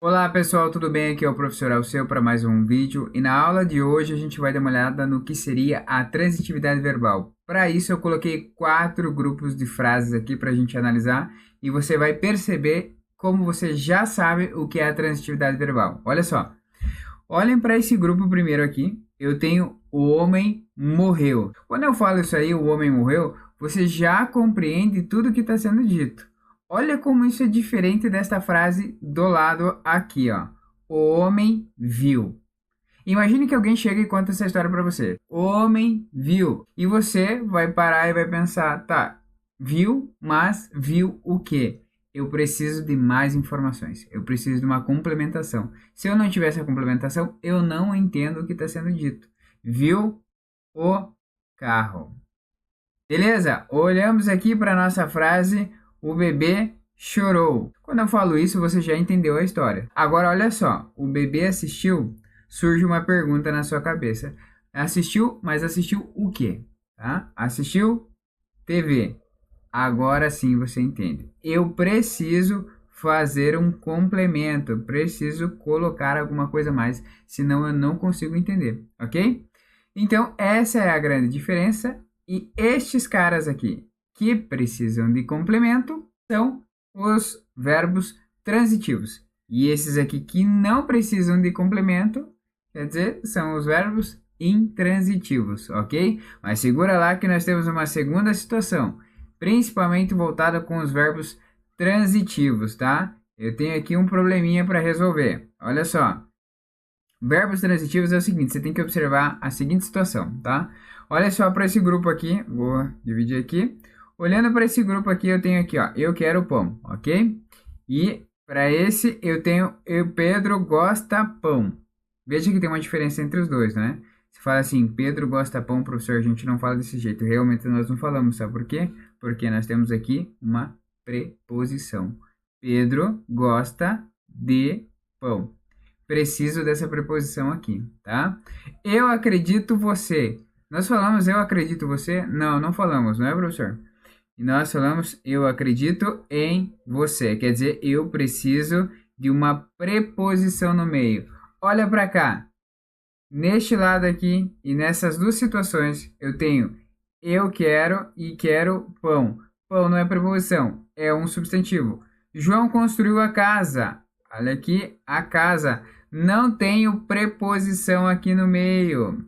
Olá pessoal, tudo bem? Aqui é o professor Alceu para mais um vídeo e na aula de hoje a gente vai dar uma olhada no que seria a transitividade verbal. Para isso eu coloquei 4 grupos de frases aqui para a gente analisar e você vai perceber como você já sabe o que é a transitividade verbal. Olha só, olhem para esse grupo primeiro aqui, eu tenho o homem morreu. Quando eu falo isso aí, o homem morreu, você já compreende tudo que está sendo dito. Olha como isso é diferente desta frase do lado aqui, ó. O homem viu. Imagine que alguém chega e conta essa história para você. O homem viu. E você vai parar e vai pensar, tá, viu, mas viu o quê? Eu preciso de mais informações. Eu preciso de uma complementação. Se eu não tiver essa complementação, eu não entendo o que está sendo dito. Viu o carro. Beleza? Olhamos aqui para nossa frase. O bebê chorou. Quando eu falo isso, você já entendeu a história. Agora, olha só. O bebê assistiu. Surge uma pergunta na sua cabeça. Assistiu, mas assistiu o quê? Tá? Assistiu TV. Agora sim você entende. Eu preciso fazer um complemento. Preciso colocar alguma coisa a mais. Senão eu não consigo entender. Ok? Então, essa é a grande diferença. E estes caras aqui que precisam de complemento são os verbos transitivos. E esses aqui que não precisam de complemento, quer dizer, são os verbos intransitivos, ok? Mas segura lá que nós temos uma segunda situação, principalmente voltada com os verbos transitivos, tá? Eu tenho aqui um probleminha para resolver. Olha só. Verbos transitivos é o seguinte, você tem que observar a seguinte situação, tá? Olha só para esse grupo aqui, vou dividir aqui. Olhando para esse grupo aqui, eu tenho aqui, ó, eu quero pão, ok? E para esse eu tenho, Pedro gosta pão. Veja que tem uma diferença entre os dois, né? Se fala assim, Pedro gosta pão, professor, a gente não fala desse jeito. Realmente nós não falamos, sabe por quê? Porque nós temos aqui uma preposição. Pedro gosta de pão. Preciso dessa preposição aqui, tá? Eu acredito você. Nós falamos eu acredito você? Não, não falamos, não é, professor? E nós falamos eu acredito em você. Quer dizer, eu preciso de uma preposição no meio. Olha para cá. Neste lado aqui e nessas duas situações, eu tenho eu quero e quero pão. Pão não é preposição, é um substantivo. João construiu a casa. Olha aqui, a casa. Não tenho preposição aqui no meio.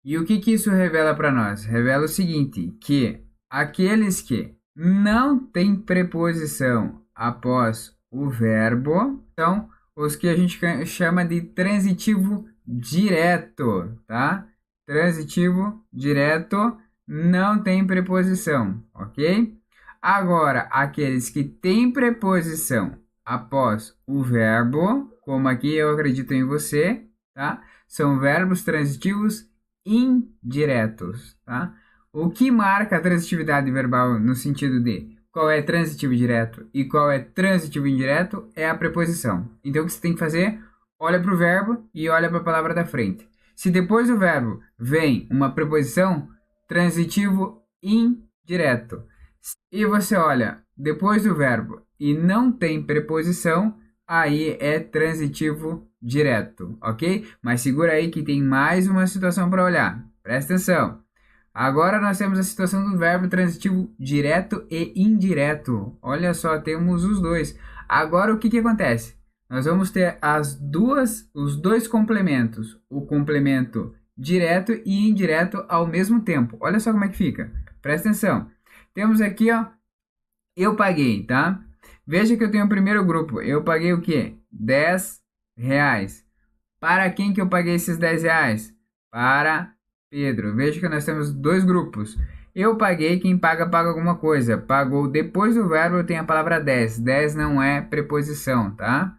E o que que isso revela para nós? Revela o seguinte, que aqueles que não têm preposição após o verbo são os que a gente chama de transitivo direto, tá? Transitivo direto não tem preposição, ok? Agora, aqueles que têm preposição após o verbo, como aqui eu acredito em você, tá? São verbos transitivos indiretos, tá? O que marca a transitividade verbal no sentido de qual é transitivo direto e qual é transitivo indireto é a preposição. Então o que você tem que fazer? Olha para o verbo e olha para a palavra da frente. Se depois do verbo vem uma preposição, transitivo indireto. E você olha depois do verbo e não tem preposição, aí é transitivo direto, ok? Mas segura aí que tem mais uma situação para olhar. Presta atenção. Agora nós temos a situação do verbo transitivo direto e indireto. Olha só, temos os dois. Agora o que que acontece? Nós vamos ter os dois complementos, o complemento direto e indireto ao mesmo tempo. Olha só como é que fica. Presta atenção. Temos aqui, ó, eu paguei, tá? Veja que eu tenho o primeiro grupo. Eu paguei o quê? R$ 10. Para quem que eu paguei esses R$ 10? Para Pedro. Veja que nós temos dois grupos. Eu paguei, quem paga, paga alguma coisa. Pagou depois do verbo, eu tenho a palavra 10. 10 não é preposição, tá?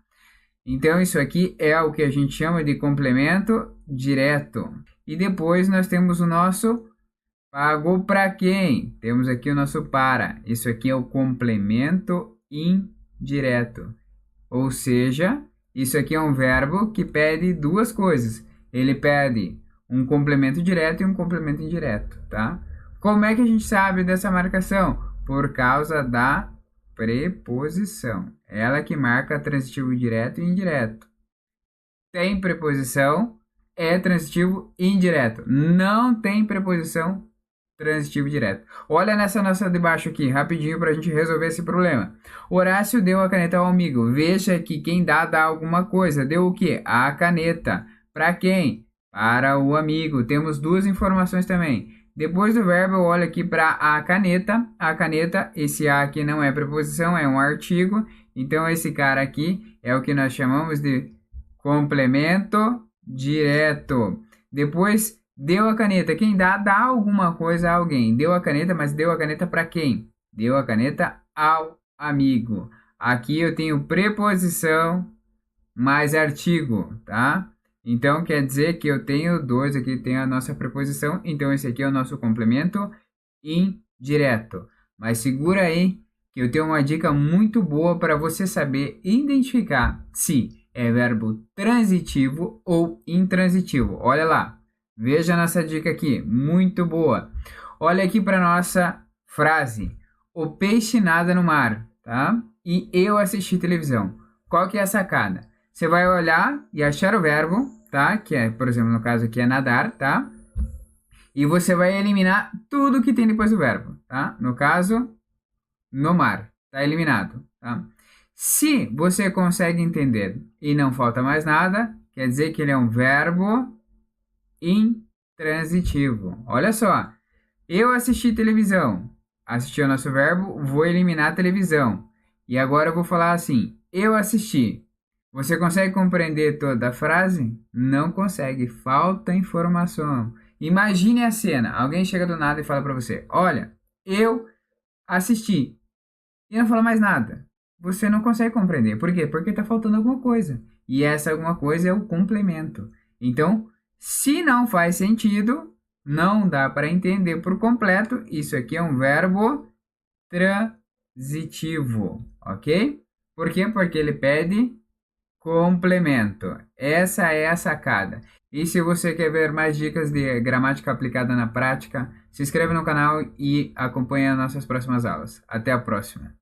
Então, isso aqui é o que a gente chama de complemento direto. E depois nós temos o nosso pagou para quem? Temos aqui o nosso para. Isso aqui é o complemento indireto. Ou seja, isso aqui é um verbo que pede duas coisas. Ele pede um complemento direto e um complemento indireto, tá? Como é que a gente sabe dessa marcação? Por causa da Preposição. Ela que marca transitivo direto e indireto. Tem preposição, é transitivo indireto. Não tem preposição, transitivo direto. Olha nessa nossa de baixo aqui, rapidinho para a gente resolver esse problema. Horácio deu a caneta ao amigo. Veja que quem dá alguma coisa. Deu o quê? A caneta. Para quem? Para o amigo. Temos duas informações também. Depois do verbo, eu olho aqui para a caneta. A caneta, esse A aqui não é preposição, é um artigo. Então, esse cara aqui é o que nós chamamos de complemento direto. Depois, deu a caneta. Quem dá alguma coisa a alguém. Deu a caneta, mas deu a caneta para quem? Deu a caneta ao amigo. Aqui eu tenho preposição mais artigo, tá? Então, quer dizer que eu tenho dois aqui, tem a nossa preposição. Então, esse aqui é o nosso complemento indireto. Mas segura aí que eu tenho uma dica muito boa para você saber identificar se é verbo transitivo ou intransitivo. Olha lá. Veja nossa dica aqui, muito boa. Olha aqui para nossa frase. O peixe nada no mar, tá? E eu assisti televisão. Qual que é a sacada? Você vai olhar e achar o verbo, tá? Que é, por exemplo, no caso aqui é nadar, tá? E você vai eliminar tudo que tem depois do verbo, tá? No caso, no mar, tá eliminado, tá? Se você consegue entender e não falta mais nada, quer dizer que ele é um verbo intransitivo. Olha só, eu assisti televisão. Assisti o nosso verbo, vou eliminar a televisão. E agora eu vou falar assim, eu assisti. Você consegue compreender toda a frase? Não consegue, falta informação. Imagine a cena, alguém chega do nada e fala para você, olha, eu assisti. E não fala mais nada. Você não consegue compreender. Por quê? Porque está faltando alguma coisa. E essa alguma coisa é o complemento. Então, se não faz sentido, não dá para entender por completo. Isso aqui é um verbo transitivo, ok? Por quê? Porque ele pede complemento. Essa é a sacada. E se você quer ver mais dicas de gramática aplicada na prática, se inscreve no canal e acompanhe as nossas próximas aulas. Até a próxima!